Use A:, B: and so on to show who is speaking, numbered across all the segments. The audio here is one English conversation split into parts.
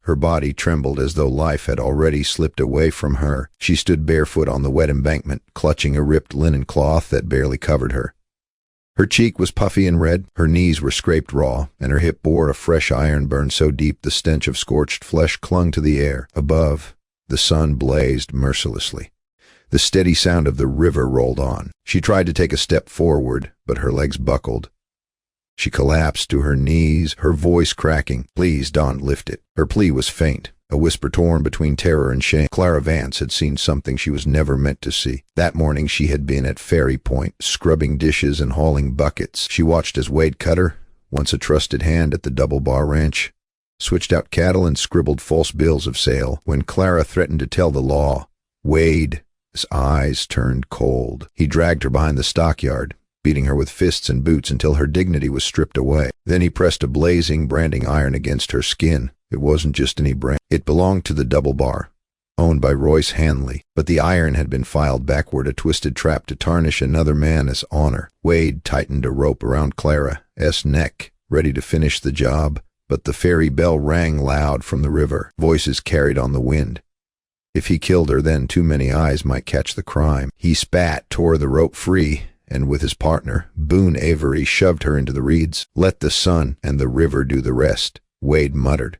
A: Her body trembled as though life had already slipped away from her. She stood barefoot on the wet embankment, clutching a ripped linen cloth that barely covered her. Her cheek was puffy and red, her knees were scraped raw, and her hip bore a fresh iron burn so deep the stench of scorched flesh clung to the air. Above, the sun blazed mercilessly. The steady sound of the river rolled on. She tried to take a step forward, but her legs buckled. She collapsed to her knees, her voice cracking. "Please, don't lift it." Her plea was faint, a whisper torn between terror and shame. Clara Vance had seen something she was never meant to see. That morning she had been at Ferry Point, scrubbing dishes and hauling buckets. She watched as Wade Cutter, once a trusted hand at the Double Bar Ranch, switched out cattle and scribbled false bills of sale. When Clara threatened to tell the law, Wade's eyes turned cold. He dragged her behind the stockyard, beating her with fists and boots until her dignity was stripped away. Then he pressed a blazing branding iron against her skin. It wasn't just any brand. It belonged to the Double Bar, owned by Royce Hanley, but the iron had been filed backward, a twisted trap to tarnish another man's honor. Wade tightened a rope around Clara's neck, ready to finish the job, but the ferry bell rang loud from the river. Voices carried on the wind. If he killed her, then too many eyes might catch the crime. He spat, tore the rope free, and with his partner, Boone Avery, shoved her into the reeds. "Let the sun and the river do the rest," Wade muttered.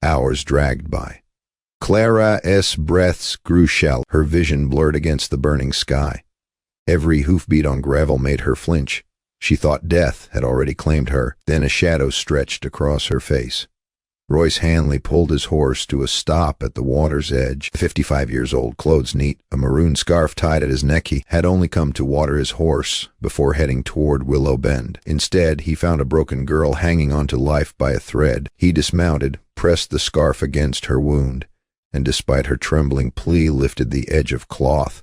A: Hours dragged by. Clara's breaths grew shallow, her vision blurred against the burning sky. Every hoofbeat on gravel made her flinch. She thought death had already claimed her. Then a shadow stretched across her face. Royce Hanley pulled his horse to a stop at the water's edge. 55 years old, clothes neat, a maroon scarf tied at his neck. He had only come to water his horse before heading toward Willow Bend. Instead, he found a broken girl hanging onto life by a thread. He dismounted, pressed the scarf against her wound, and despite her trembling plea, lifted the edge of cloth.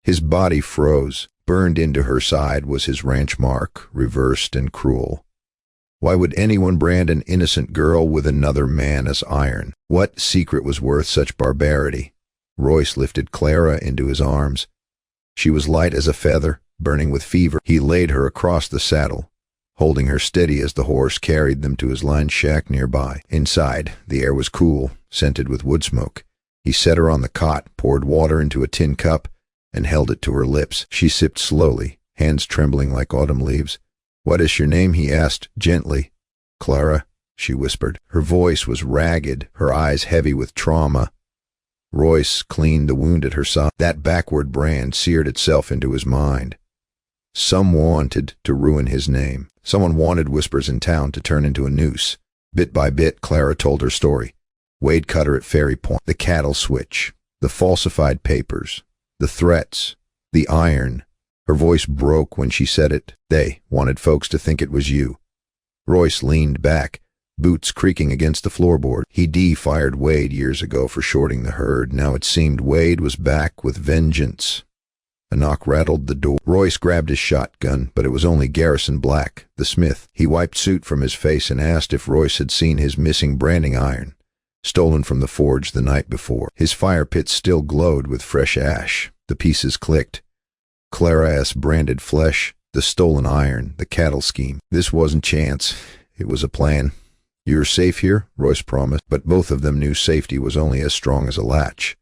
A: His body froze. Burned into her side was his ranch mark, reversed and cruel. Why would anyone brand an innocent girl with another man's iron? What secret was worth such barbarity? Royce lifted Clara into his arms. She was light as a feather, burning with fever. He laid her across the saddle, holding her steady as the horse carried them to his lined shack nearby. Inside, the air was cool, scented with wood smoke. He set her on the cot, poured water into a tin cup, and held it to her lips. She sipped slowly, hands trembling like autumn leaves. "What is your name?" he asked, gently. "Clara," she whispered. Her voice was ragged, her eyes heavy with trauma. Royce cleaned the wound at her side. That backward brand seared itself into his mind. Some wanted to ruin his name. Someone wanted Whispers in town to turn into a noose. Bit by bit, Clara told her story. Wade Cutter at Ferry Point, the cattle switch, the falsified papers, the threats, the iron. Her voice broke when she said it. "They wanted folks to think it was you." Royce leaned back, boots creaking against the floorboard. He de-fired Wade years ago for shorting the herd. Now it seemed Wade was back with vengeance. A knock rattled the door. Royce grabbed his shotgun, but it was only Garrison Black, the smith. He wiped soot from his face and asked if Royce had seen his missing branding iron, stolen from the forge the night before. His fire pit still glowed with fresh ash. The pieces clicked. Clara's branded flesh, the stolen iron, the cattle scheme. This wasn't chance. It was a plan. "You're safe here," Royce promised, but both of them knew safety was only as strong as a latch.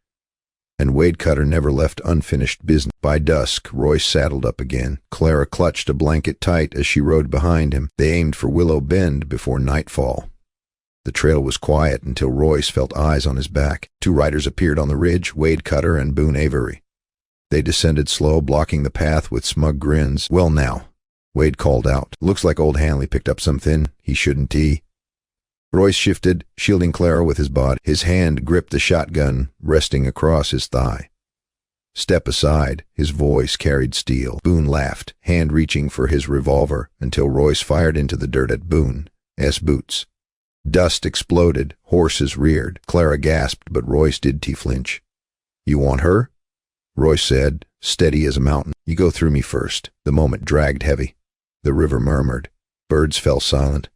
A: And Wade Cutter never left unfinished business. By dusk, Royce saddled up again. Clara clutched a blanket tight as she rode behind him. They aimed for Willow Bend before nightfall. The trail was quiet until Royce felt eyes on his back. Two riders appeared on the ridge, Wade Cutter and Boone Avery. They descended slow, blocking the path with smug grins. "Well now," Wade called out. "Looks like old Hanley picked up something he shouldn't he?" Royce shifted, shielding Clara with his body. His hand gripped the shotgun, resting across his thigh. "Step aside," his voice carried steel. Boone laughed, hand reaching for his revolver, until Royce fired into the dirt at Boone's boots. Dust exploded, horses reared. Clara gasped, but Royce did flinch. "You want her?" Royce said, steady as a mountain. "You go through me first." The moment dragged heavy. The river murmured. Birds fell silent.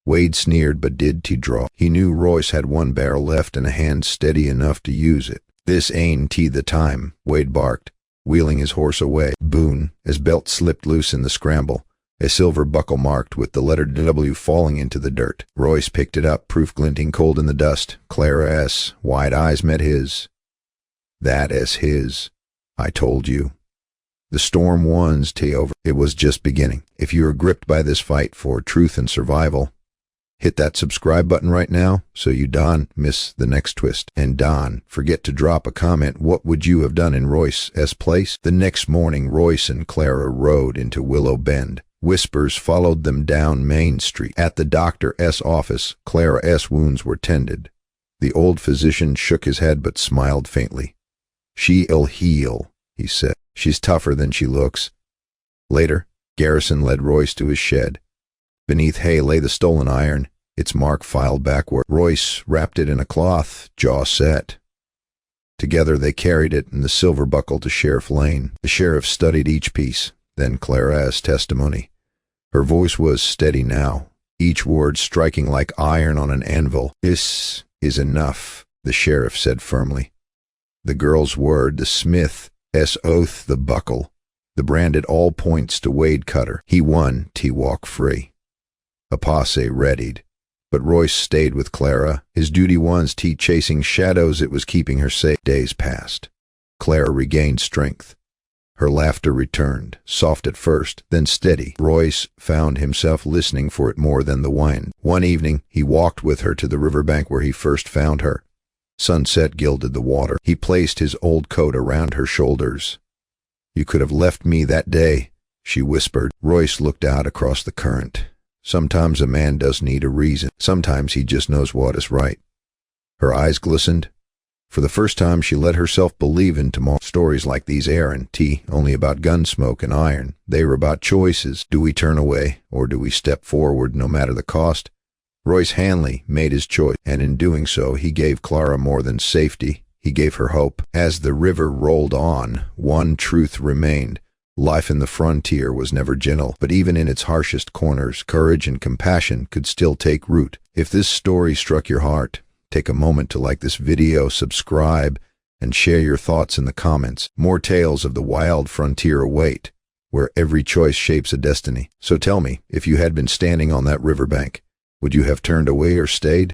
A: Wade sneered but did draw. He knew Royce had one barrel left and a hand steady enough to use it. "This ain't the time," Wade barked, wheeling his horse away. Boone, his belt slipped loose in the scramble, A silver buckle marked with the letter W falling into the dirt. Royce picked it up, proof glinting cold in the dust. Clara S. Wide eyes met his. That S. his. I told you. The storm one's tea over. It was just beginning. If you are gripped by this fight for truth and survival, hit that subscribe button right now so you don't miss the next twist. And don't forget to drop a comment. What would you have done in Royce's place? The next morning, Royce and Clara rode into Willow Bend. Whispers followed them down Main Street. At the Dr. S. office, Clara S. wounds were tended. The old physician shook his head but smiled faintly. She'll heal, he said. She's tougher than she looks. Later, Garrison led Royce to his shed. Beneath hay lay the stolen iron, its mark filed backward. Royce wrapped it in a cloth, jaw set. Together they carried it in the silver buckle to Sheriff Lane. The sheriff studied each piece, then Clara's testimony. Her voice was steady now, each word striking like iron on an anvil. This is enough, the sheriff said firmly. The girl's word, the Smith's oath, the buckle, the brand at all points to Wade Cutter. He won, T walk free. A posse readied, but Royce stayed with Clara. His duty once T chasing shadows, it was keeping her safe. Days passed. Clara regained strength. Her laughter returned, soft at first, then steady. Royce found himself listening for it more than the wine. One evening, he walked with her to the riverbank where he first found her. Sunset gilded the water. He placed his old coat around her shoulders. You could have left me that day, she whispered. Royce looked out across the current. Sometimes a man does need a reason. Sometimes he just knows what is right. Her eyes glistened. For the first time, she let herself believe in tomorrow. Stories like these aren't only about gun smoke and iron. They were about choices. Do we turn away, or do we step forward no matter the cost? Royce Hanley made his choice, and in doing so, he gave Clara more than safety. He gave her hope. As the river rolled on, one truth remained. Life in the frontier was never gentle, but even in its harshest corners, courage and compassion could still take root. If this story struck your heart, take a moment to like this video, subscribe, and share your thoughts in the comments. More tales of the wild frontier await, where every choice shapes a destiny. So tell me, if you had been standing on that riverbank, would you have turned away or stayed?